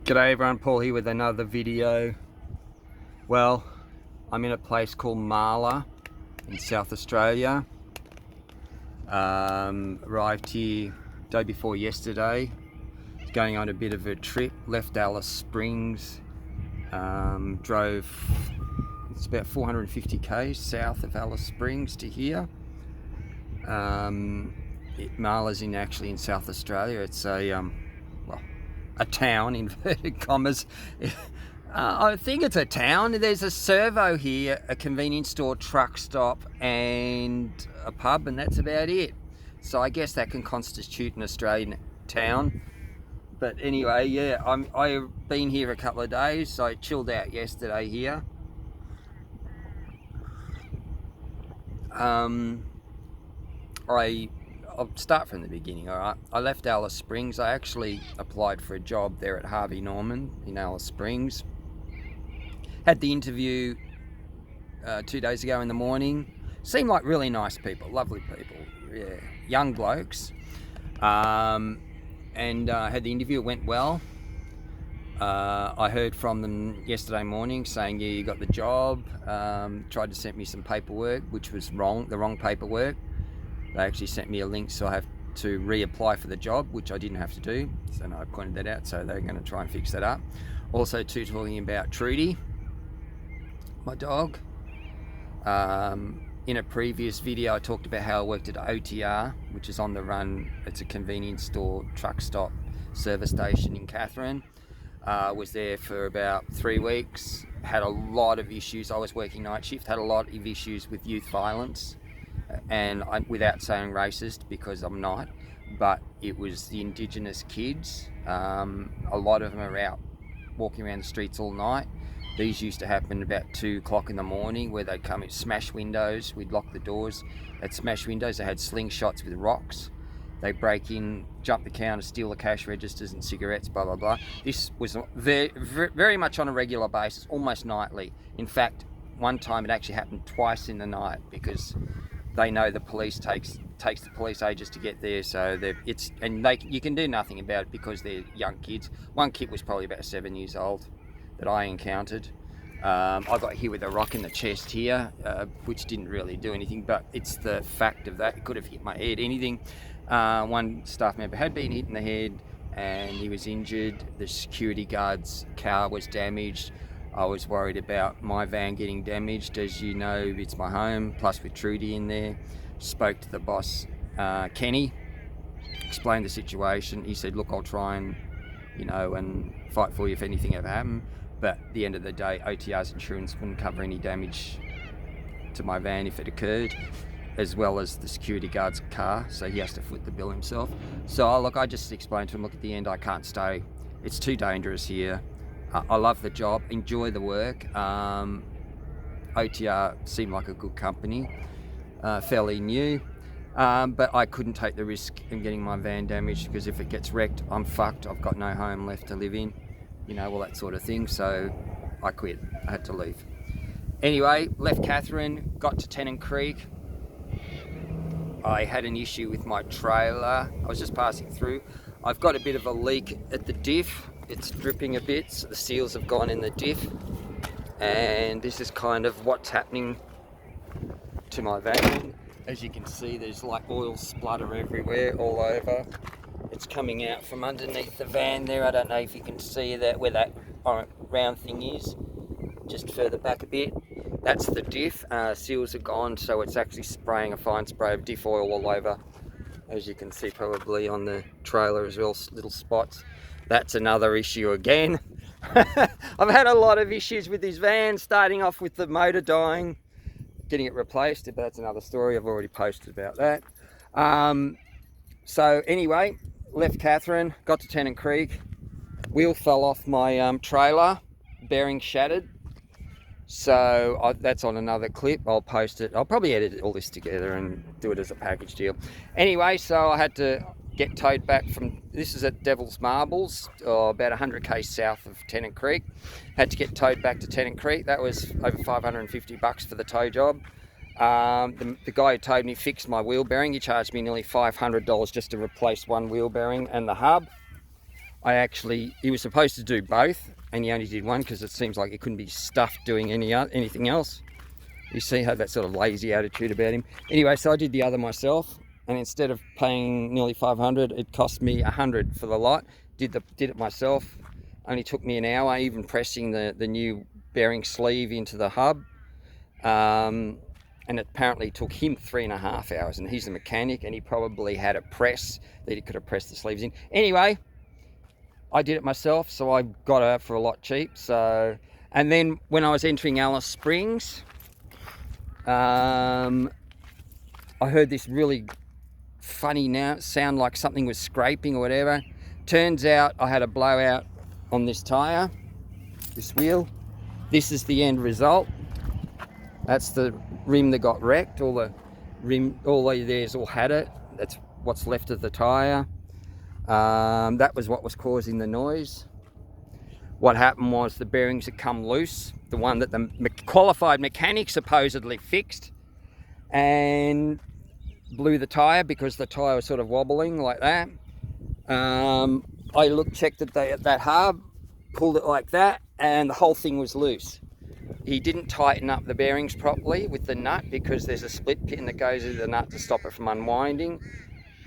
G'day everyone, Paul here with another video. Well, I'm in a place called Marla in South Australia. Arrived here day before yesterday. Going on a bit of a trip, left Alice Springs, drove, it's about 450 k's south of Alice Springs to here. Marla's actually in South Australia. It's a town, inverted commas. I think it's a town. There's a servo here, a convenience store, truck stop, and a pub, and that's about it. So I guess that can constitute an Australian town. But anyway, yeah, I've been here a couple of days. So I chilled out yesterday here. I'll start from the beginning, all right? I left Alice Springs. I actually applied for a job there at Harvey Norman in Alice Springs. Had the interview 2 days ago in the morning. Seemed like really nice people, lovely people, yeah, young blokes. And had the interview, it went well. I heard from them yesterday morning saying, yeah, you got the job. Tried to send me some paperwork, which was wrong, the wrong paperwork. They actually sent me a link, so I have to reapply for the job, which I didn't have to do. So no, I pointed that out, so they're going to try and fix that up. Also, too, talking about Trudy, my dog. In a previous video, I talked about how I worked at OTR, which is on the run. It's a convenience store, truck stop, service station in Katherine. Was there for about 3 weeks. Had a lot of issues. I was working night shift. Had a lot of issues with youth violence. And without saying racist, because I'm not, but it was the Indigenous kids. A lot of them are out walking around the streets all night. These used to happen about 2 o'clock in the morning, where they'd come and smash windows. We'd lock the doors. They'd smash windows. They had slingshots with rocks. They break in, jump the counter, steal the cash registers and cigarettes, blah, blah, blah. This was very, very much on a regular basis, almost nightly. In fact, one time it actually happened twice in the night, because they know the police takes the police ages to get there, so you can do nothing about it because they're young kids. One kid was probably about 7 years old that I encountered. I got hit with a rock in the chest here, which didn't really do anything, but it's the fact of that. It could have hit my head, anything. One staff member had been hit in the head and he was injured. The security guard's car was damaged. I was worried about my van getting damaged. As you know, it's my home, plus with Trudy in there. Spoke to the boss, Kenny, explained the situation. He said, look, I'll try and, and fight for you if anything ever happened. But at the end of the day, OTR's insurance wouldn't cover any damage to my van if it occurred, as well as the security guard's car, so he has to foot the bill himself. So I just explained to him, look, at the end, I can't stay. It's too dangerous here. I love the job, enjoy the work. OTR seemed like a good company, fairly new, but I couldn't take the risk in getting my van damaged, because if it gets wrecked, I'm fucked. I've got no home left to live in, all that sort of thing. So I quit, I had to leave. Anyway, left Katherine, got to Tennant Creek. I had an issue with my trailer. I was just passing through. I've got a bit of a leak at the diff. It's dripping a bit, so the seals have gone in the diff, and this is kind of what's happening to my van. As you can see, there's like oil splutter everywhere, all over. It's coming out from underneath the van there. I don't know if you can see that, where that round thing is, just further back a bit. That's the diff. Seals are gone, so it's actually spraying a fine spray of diff oil all over. As you can see probably on the trailer as well, little spots. That's another issue again. I've had a lot of issues with this van, starting off with the motor dying, getting it replaced, but that's another story. I've already posted about that. So anyway, left Katherine, got to Tennant Creek. Wheel fell off my trailer, bearing shattered. So that's on another clip. I'll post it. I'll probably edit all this together and do it as a package deal. Anyway, so I had to get towed back from, this is at Devil's Marbles, about 100 k's south of Tennant Creek. Had to get towed back to Tennant Creek. That was over $550 for the tow job. The guy who towed me fixed my wheel bearing. He charged me nearly $500 just to replace one wheel bearing and the hub. he was supposed to do both, and he only did one because it seems like he couldn't be stuffed doing anything else. You see how that sort of lazy attitude about him. Anyway, so I did the other myself, and instead of paying nearly 500, it cost me 100 for the lot. Did it myself. Only took me an hour, even pressing the new bearing sleeve into the hub. And it apparently took him 3.5 hours, and he's a mechanic, and he probably had a press that he could have pressed the sleeves in. Anyway, I did it myself, so I got it for a lot cheap. So, and then when I was entering Alice Springs, I heard this really funny sound like something was scraping or whatever. Turns out I had a blowout on this tire, this wheel. This is the end result. That's the rim that got wrecked. All the there's all had it. That's what's left of the tire. That was what was causing the noise. What happened was the bearings had come loose, the one that the qualified mechanic supposedly fixed, and blew the tire because the tire was sort of wobbling like that. I checked at that hub, pulled it like that, and the whole thing was loose. He didn't tighten up the bearings properly with the nut because there's a split pin that goes into the nut to stop it from unwinding.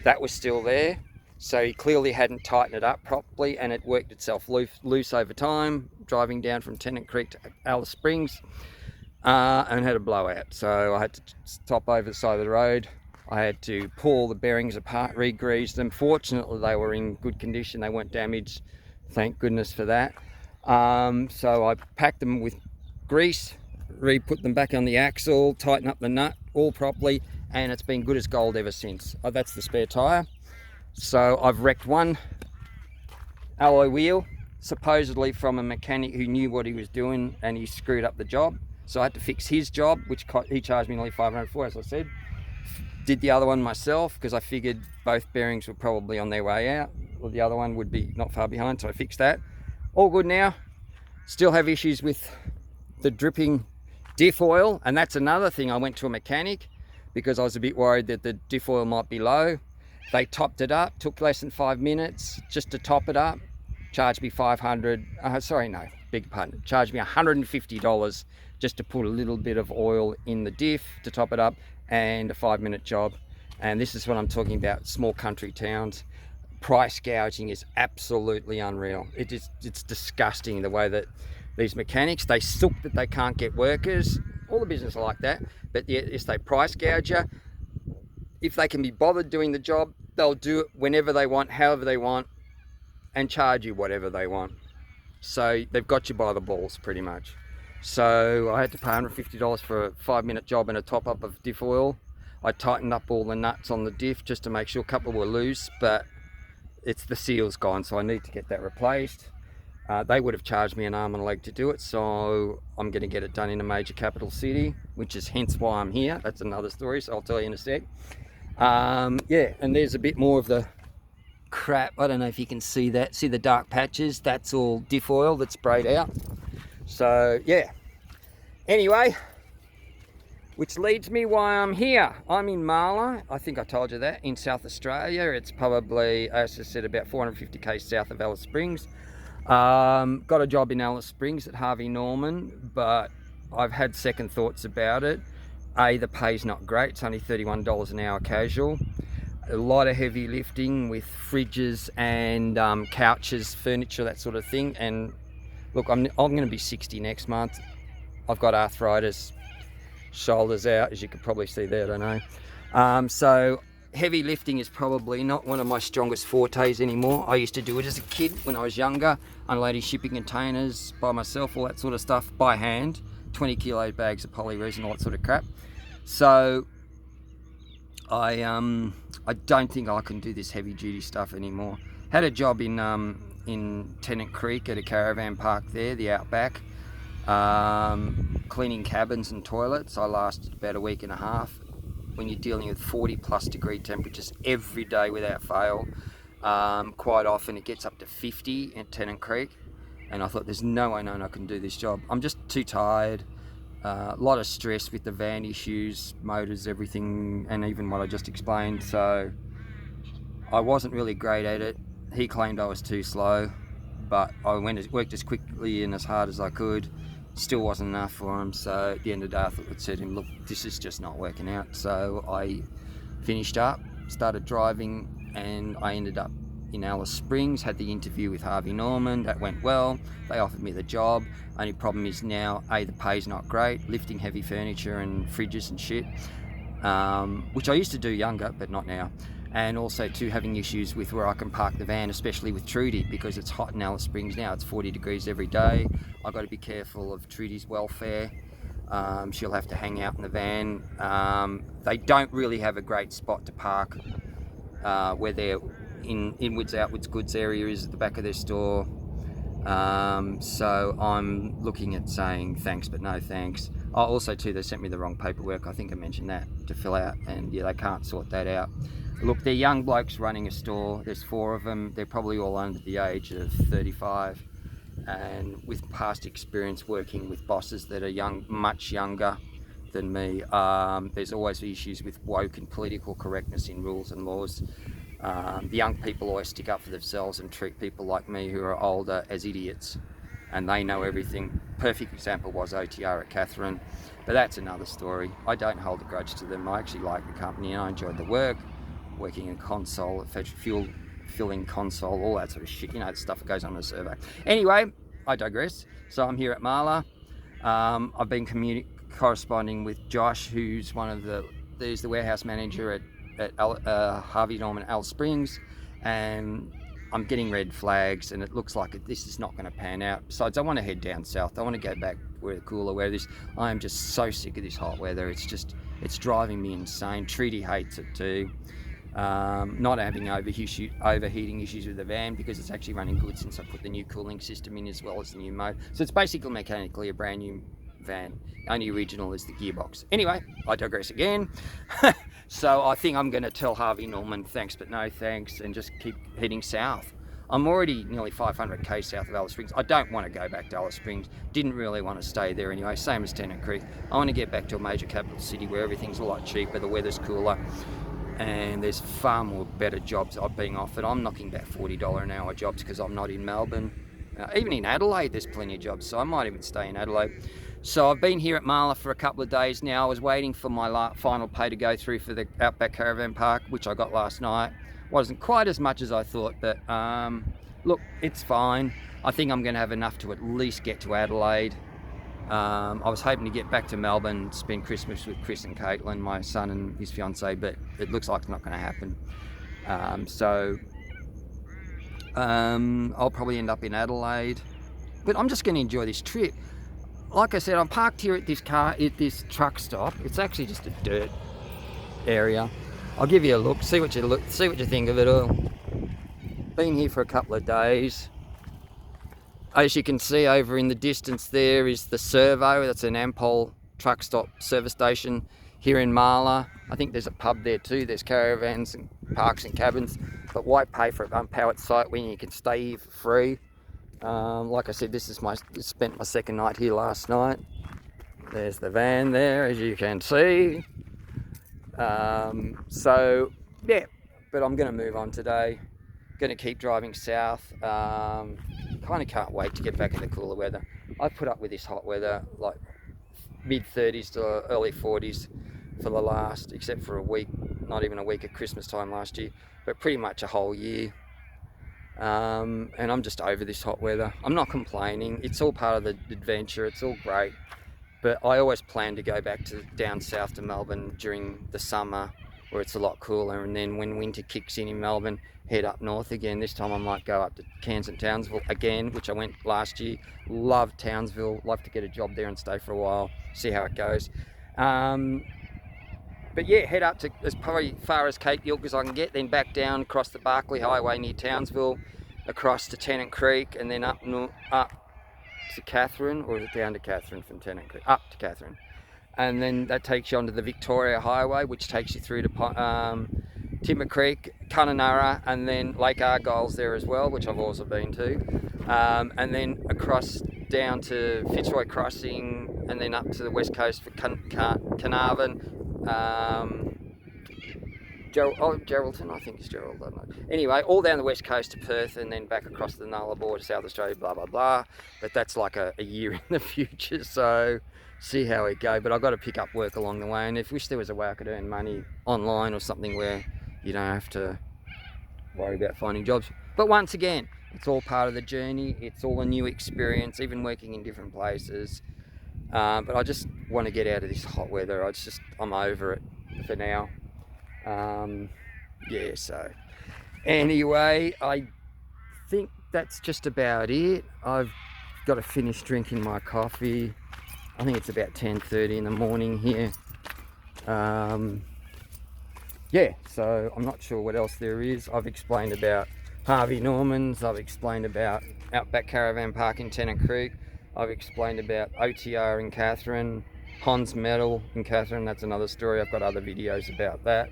That was still there, so he clearly hadn't tightened it up properly, and it worked itself loose over time, driving down from Tennant Creek to Alice Springs, and had a blowout. So I had to stop over the side of the road. I had to pull the bearings apart, re-grease them. Fortunately, they were in good condition. They weren't damaged. Thank goodness for that. So I packed them with grease, re-put them back on the axle, tighten up the nut all properly, and it's been good as gold ever since. That's the spare tire. So I've wrecked one alloy wheel, supposedly from a mechanic who knew what he was doing, and he screwed up the job. So I had to fix his job, which he charged me nearly 500 for, as I said. Did the other one myself because I figured both bearings were probably on their way out, or the other one would be not far behind, so I fixed that. All good now. Still have issues with the dripping diff oil, and that's another thing. I went to a mechanic because I was a bit worried that the diff oil might be low. They topped it up, took less than 5 minutes just to top it up, charged me charged me $150 just to put a little bit of oil in the diff to top it up, and a 5-minute job. And this is what I'm talking about, small country towns. Price gouging is absolutely unreal. It's disgusting the way that these mechanics, they sook that they can't get workers. All the business are like that, but if they price gouge you, if they can be bothered doing the job, they'll do it whenever they want, however they want, and charge you whatever they want. So they've got you by the balls pretty much. So I had to pay $150 for a 5-minute job and a top up of diff oil. I tightened up all the nuts on the diff just to make sure a couple were loose, but the seal's gone, so I need to get that replaced. They would have charged me an arm and a leg to do it, so I'm going to get it done in a major capital city, which is hence why I'm here. That's another story, so I'll tell you in a sec. Yeah, and there's a bit more of the crap. I don't know if you can see that. See the dark patches? That's all diff oil that's sprayed out. So yeah, anyway, which leads me why I'm here. I'm in Marla, I think I told you that, in South Australia. It's probably, as I said, about 450k south of Alice Springs. Got a job in Alice Springs at Harvey Norman, but I've had second thoughts about it. The pay's not great. It's only $31 an hour casual. A lot of heavy lifting with fridges and couches, furniture, that sort of thing. And look, I'm going to be 60 next month. I've got arthritis, shoulders out, as you could probably see there, I don't know. So heavy lifting is probably not one of my strongest fortes anymore. I used to do it as a kid when I was younger, unloading shipping containers by myself, all that sort of stuff by hand, 20 kilo bags of polyresin, all that sort of crap. So I don't think I can do this heavy duty stuff anymore. Had a job in Tennant Creek at a caravan park there, the Outback, cleaning cabins and toilets. I lasted about a week and a half. When you're dealing with 40+ degree temperatures every day without fail, quite often it gets up to 50 at Tennant Creek, and I thought there's no way I can do this job. I'm just too tired. A lot of stress with the van issues, motors, everything, and even what I just explained. So I wasn't really great at it. he claimed I was too slow, but I worked as quickly and as hard as I could. Still wasn't enough for him, so at the end of the day I said to him, look, this is just not working out. So I finished up, started driving, and I ended up in Alice Springs, had the interview with Harvey Norman. That went well. They offered me the job. Only problem is now, the pay's not great, lifting heavy furniture and fridges and shit, which I used to do younger, but not now. And also too, having issues with where I can park the van, especially with Trudy, because it's hot in Alice Springs now. It's 40 degrees every day. I've got to be careful of Trudy's welfare. She'll have to hang out in the van. They don't really have a great spot to park where their inwards outwards goods area is at the back of their store. So I'm looking at saying thanks but no thanks. Also too, they sent me the wrong paperwork. I think I mentioned that to fill out, and yeah, they can't sort that out. Look, they're young blokes running a store. There's 4 of them. They're probably all under the age of 35, and with past experience working with bosses that are much younger than me, there's always issues with woke and political correctness in rules and laws. The young people always stick up for themselves and treat people like me who are older as idiots, and they know everything. Perfect example was OTR at Katherine, but that's another story. I don't hold a grudge to them. I actually like the company and I enjoyed the work, working in console, fuel filling console, all that sort of shit, the stuff that goes on the servo. Anyway, I digress. So I'm here at Marla. I've been corresponding with Josh, who's there's the warehouse manager at Harvey Norman Alice Springs, and I'm getting red flags, and it looks like this is not going to pan out. Besides, I want to head down south. I want to go back where the cooler weather is. I am just so sick of this hot weather. It's driving me insane. Trudy hates it too. Not having overheating issues with the van, because it's actually running good since I put the new cooling system in as well as the new mode. So it's basically mechanically a brand new van. Only original is the gearbox. Anyway, I digress again. So I think I'm going to tell Harvey Norman thanks but no thanks, and just keep heading south. I'm already nearly 500k south of Alice Springs. I don't want to go back to Alice Springs. Didn't really want to stay there anyway. Same as Tennant Creek. I want to get back to a major capital city where everything's a lot cheaper, the weather's cooler, and there's far more better jobs I'm being offered. I'm knocking back $40 an hour jobs because I'm not in Melbourne. Even in Adelaide there's plenty of jobs, so I might even stay in Adelaide. So I've been here at Marla for a couple of days now. I was waiting for my final pay to go through for the Outback Caravan Park, which I got last night. Wasn't quite as much as I thought, but look, it's fine. I think I'm going to have enough to at least get to Adelaide. I was hoping to get back to Melbourne, spend Christmas with Chris and Caitlin, my son and his fiancée, but it looks like it's not going to happen. I'll probably end up in Adelaide, but I'm just going to enjoy this trip. Like I said, I'm parked here at this truck stop. It's actually just a dirt area. I'll give you a look, see what you think of it all. Been here for a couple of days. As you can see over in the distance there is the Servo. That's an Ampol truck stop service station here in Marla. I think there's a pub there too. There's caravans and parks and cabins, but why pay for an unpowered site when you can stay here for free? Like I said, spent my second night here last night. There's the van there, as you can see. So yeah, but I'm going to move on today. Going to keep driving south. Kind of can't wait to get back in the cooler weather. I've put up with this hot weather, like mid-30s to early 40s for the last, except for a week, not even a week at Christmas time last year, but pretty much a whole year. And I'm just over this hot weather. I'm not complaining. It's all part of the adventure. It's all great. But I always plan to go back down south to Melbourne during the summer, where it's a lot cooler, and then when winter kicks in Melbourne, head up north again. This time I might go up to Cairns and Townsville again, which I went last year. Love Townsville, love to get a job there and stay for a while, see how it goes. But yeah, head up to as far as Cape York as I can get, then back down across the Barkly Highway near Townsville, across to Tennant Creek, and then up to Katherine, or is it down to Katherine from Tennant Creek? Up to Katherine. And then that takes you onto the Victoria Highway, which takes you through to Timber Creek, Kununurra, and then Lake Argyle's there as well, which I've also been to. And then across down to Fitzroy Crossing, and then up to the west coast for Carnarvon, Geraldton, I think it's Gerald, I don't know. Anyway, all down the west coast to Perth and then back across the Nullarbor to South Australia, blah, blah, blah. But that's like a year in the future, so see how it go. But I've got to pick up work along the way, and if wish there was a way I could earn money online or something where you don't have to worry about finding jobs. But once again, it's all part of the journey. It's all a new experience, even working in different places. But I just want to get out of this hot weather. I'm over it for now. Yeah, so anyway, I think that's just about it. I've got to finish drinking my coffee. I think it's about 10:30 in the morning here. Yeah, so I'm not sure what else there is. I've explained about Harvey Norman's, I've explained about Outback Caravan Park in Tennant Creek, I've explained about OTR in Katherine, Hans Metal in Katherine, that's another story. I've got other videos about that.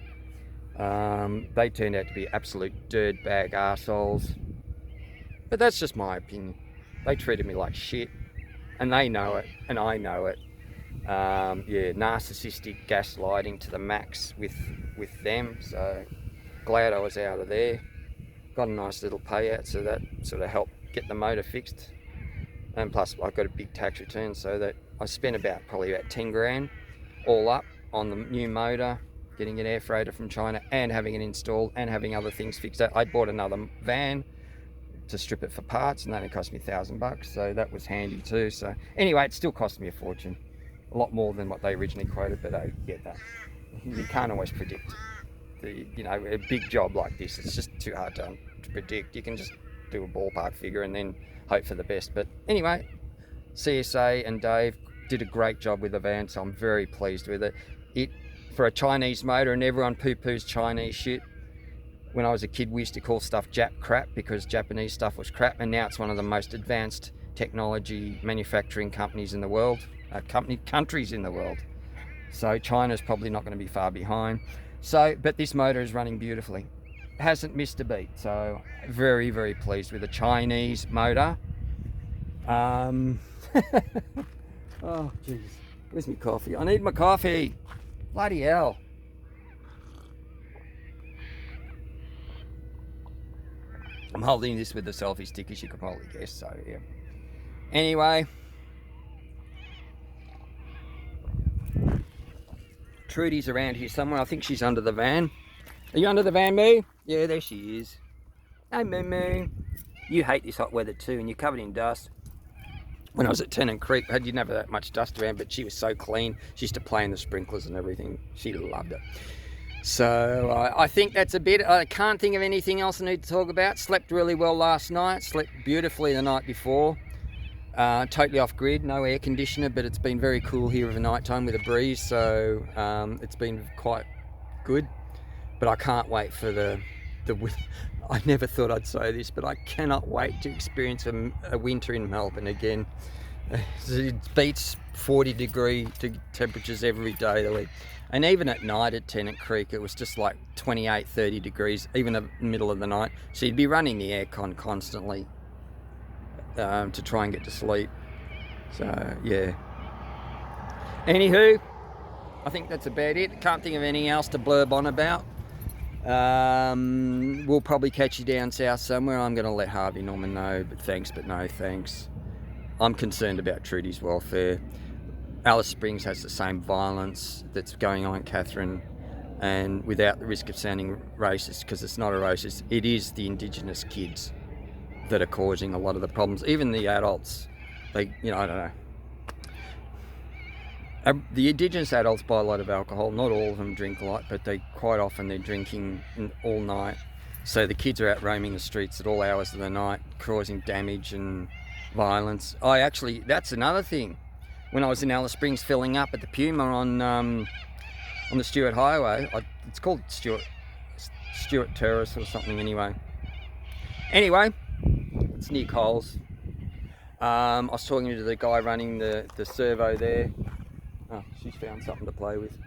They turned out to be absolute dirtbag arseholes, but that's just my opinion. They treated me like shit, and they know it, and I know it. Yeah, narcissistic gaslighting to the max with them, so glad I was out of there. Got a nice little payout, so that sort of helped get the motor fixed, and plus I got a big tax return, so that I spent probably about 10 grand all up on the new motor, getting an air freighter from China and having it installed and having other things fixed. I bought another van to strip it for parts, and that only cost me $1,000, so that was handy too. So anyway, it still cost me a fortune, a lot more than what they originally quoted, but I get that. You can't always predict a big job like this. It's just too hard to predict. You can just do a ballpark figure and then hope for the best. But anyway, CSA and Dave did a great job with the van, so I'm very pleased with it. For a Chinese motor, and everyone poo-poos Chinese shit. When I was a kid, we used to call stuff Jap crap because Japanese stuff was crap, and now it's one of the most advanced technology manufacturing companies in the world, countries in the world. So China's probably not going to be far behind. But this motor is running beautifully. Hasn't missed a beat, so very, very pleased with the Chinese motor. Oh, jeez. Where's my coffee? I need my coffee. Bloody hell. I'm holding this with the selfie stick, as you could probably guess, so yeah. Anyway. Trudy's around here somewhere. I think she's under the van. Are you under the van, Moo? Yeah, there she is. Hey, Moo. You hate this hot weather too, and you're covered in dust. When I was at Tennant Creek, I didn't have that much dust around, but she was so clean. She used to play in the sprinklers and everything. She loved it. So I think that's a bit. I can't think of anything else I need to talk about. Slept really well last night. Slept beautifully the night before. Totally off grid, no air conditioner, but it's been very cool here over night time with a breeze, so it's been quite good. But I can't wait for the I never thought I'd say this, but I cannot wait to experience a winter in Melbourne again. It beats 40-degree temperatures every day of the week. And even at night at Tennant Creek, it was just like 28, 30 degrees, even in the middle of the night. So you'd be running the aircon constantly to try and get to sleep. So, yeah. Anywho, I think that's about it. Can't think of anything else to blurb on about. We'll probably catch you down south somewhere. I'm going to let Harvey Norman know, but thanks, but no thanks. I'm concerned about Trudy's welfare. Alice Springs has the same violence that's going on in Katherine, and without the risk of sounding racist, because it's not a racist, it is the Indigenous kids that are causing a lot of the problems. Even the adults, I don't know. The Indigenous adults buy a lot of alcohol. Not all of them drink a lot, but quite often they're drinking all night. So the kids are out roaming the streets at all hours of the night, causing damage and violence. That's another thing. When I was in Alice Springs filling up at the Puma on the Stewart Highway, it's called Stewart Terrace or something anyway. Anyway, it's near Coles. I was talking to the guy running the servo there. Oh, she's found something to play with.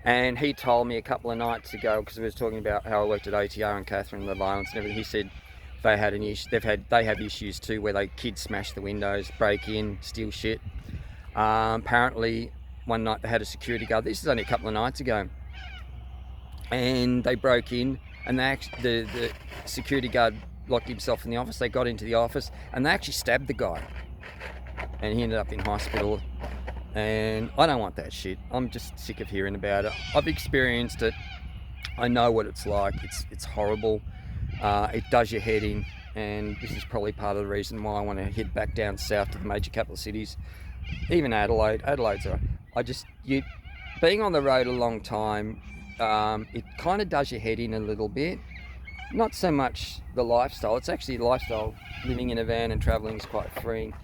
And he told me a couple of nights ago, because we was talking about how I worked at OTR and Katherine, the violence and everything. He said they had an issue. They have issues too, where kids smash the windows, break in, steal shit. Apparently, one night they had a security guard. This is only a couple of nights ago. and they broke in, and the security guard locked himself in the office. They got into the office and they actually stabbed the guy, and he ended up in hospital. And I don't want that shit. I'm just sick of hearing about it. I've experienced it. I know what it's like. It's horrible. It does your head in, and this is probably part of the reason why I want to head back down south to the major capital cities, even Adelaide. Adelaide's alright. Being on the road a long time, it kind of does your head in a little bit. Not so much the lifestyle. It's actually the lifestyle. Living in a van and traveling is quite freeing,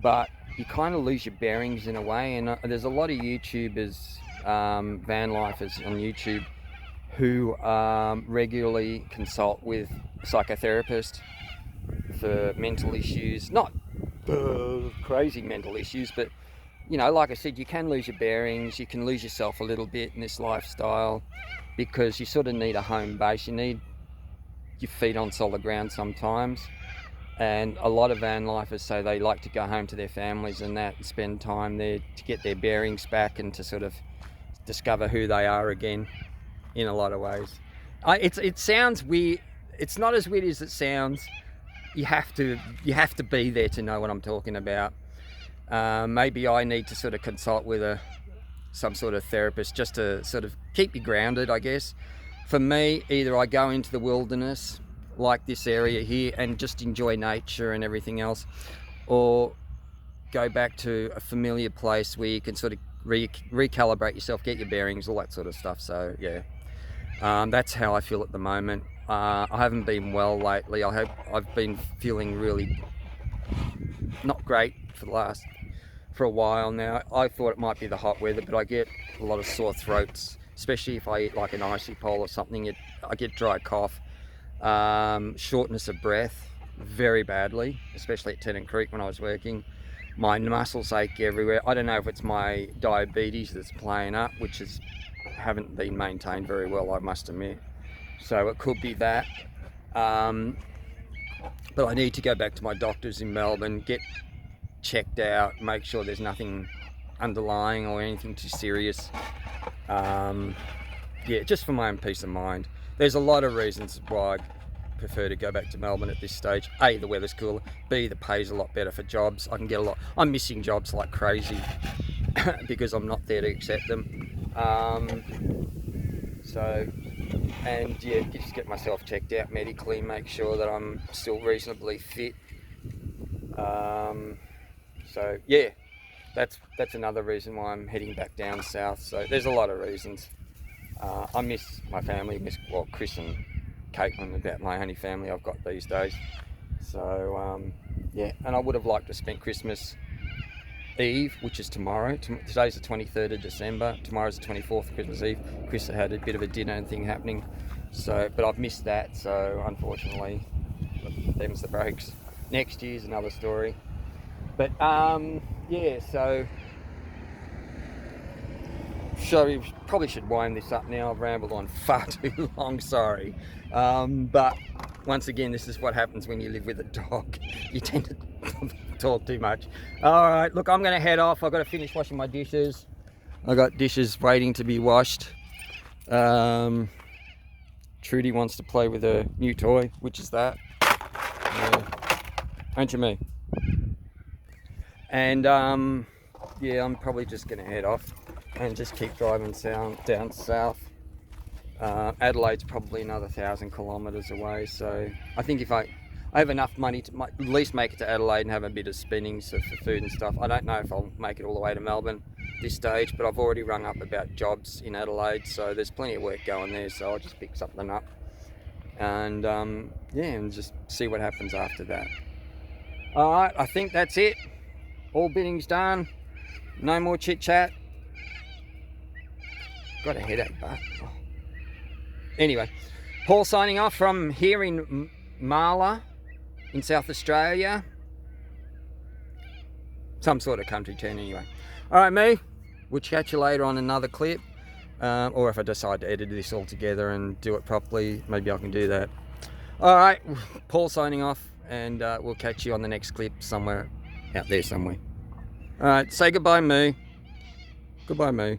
but you kind of lose your bearings in a way. And there's a lot of YouTubers, van lifers on YouTube, who regularly consult with a psychotherapist for mental issues. Not crazy mental issues, but like I said, you can lose your bearings. You can lose yourself a little bit in this lifestyle, because you sort of need a home base. You need your feet on solid ground sometimes. And a lot of van lifers say they like to go home to their families and spend time there to get their bearings back and to sort of discover who they are again in a lot of ways. It sounds weird. It's not as weird as it sounds. You have to be there to know what I'm talking about. Maybe I need to sort of consult with some sort of therapist just to sort of keep you grounded, I guess. For me, either I go into the wilderness like this area here and just enjoy nature and everything else, or go back to a familiar place where you can sort of recalibrate yourself, get your bearings, all that sort of stuff. So yeah, that's how I feel at the moment. I haven't been well lately. I've been feeling really not great for a while now. I thought it might be the hot weather, but I get a lot of sore throats, especially if I eat like an icy pole or something. I get dry cough, shortness of breath very badly, especially at Tennant Creek when I was working. My muscles ache everywhere. I don't know if it's my diabetes that's playing up, which haven't been maintained very well, I must admit. So it could be that. But I need to go back to my doctors in Melbourne, get checked out, make sure there's nothing underlying or anything too serious. Yeah, just for my own peace of mind. There's a lot of reasons why I prefer to go back to Melbourne at this stage. A, the weather's cooler. B, the pay's a lot better for jobs. I can get a lot. I'm missing jobs like crazy because I'm not there to accept them. And yeah, just get myself checked out medically, make sure that I'm still reasonably fit. So yeah, that's another reason why I'm heading back down south. So there's a lot of reasons. I miss my family, Chris and Caitlin, about my only family I've got these days. So yeah, and I would have liked to spend Christmas Eve, which is tomorrow. Today's the 23rd of December. Tomorrow's the 24th, Christmas Eve. Chris had a bit of a dinner and thing happening. So, but I've missed that. So unfortunately, them's the breaks. Next year's another story. But yeah, so we probably should wind this up now. I've rambled on far too long, sorry. But once again, this is what happens when you live with a dog. You tend to talk too much. All right, look, I'm going to head off. I've got to finish washing my dishes. I got dishes waiting to be washed. Trudy wants to play with her new toy, which is that. Aren't you me? And yeah, I'm probably just going to head off and just keep driving down south. Adelaide's probably another 1,000 kilometres away, so I think if I have enough money to at least make it to Adelaide and have a bit of spending for food and stuff. I don't know if I'll make it all the way to Melbourne this stage, but I've already rung up about jobs in Adelaide, so there's plenty of work going there, so I'll just pick something up and yeah, and just see what happens after that. All right, I think that's it. All bidding's done. No more chit chat. Got a headache, but anyway, Paul signing off from here in Marla in South Australia. Some sort of country town anyway. All right, me. We'll catch you later on another clip. Or if I decide to edit this all together and do it properly, maybe I can do that. All right, Paul signing off, and we'll catch you on the next clip somewhere out there somewhere. All right, say goodbye, me. Goodbye, me.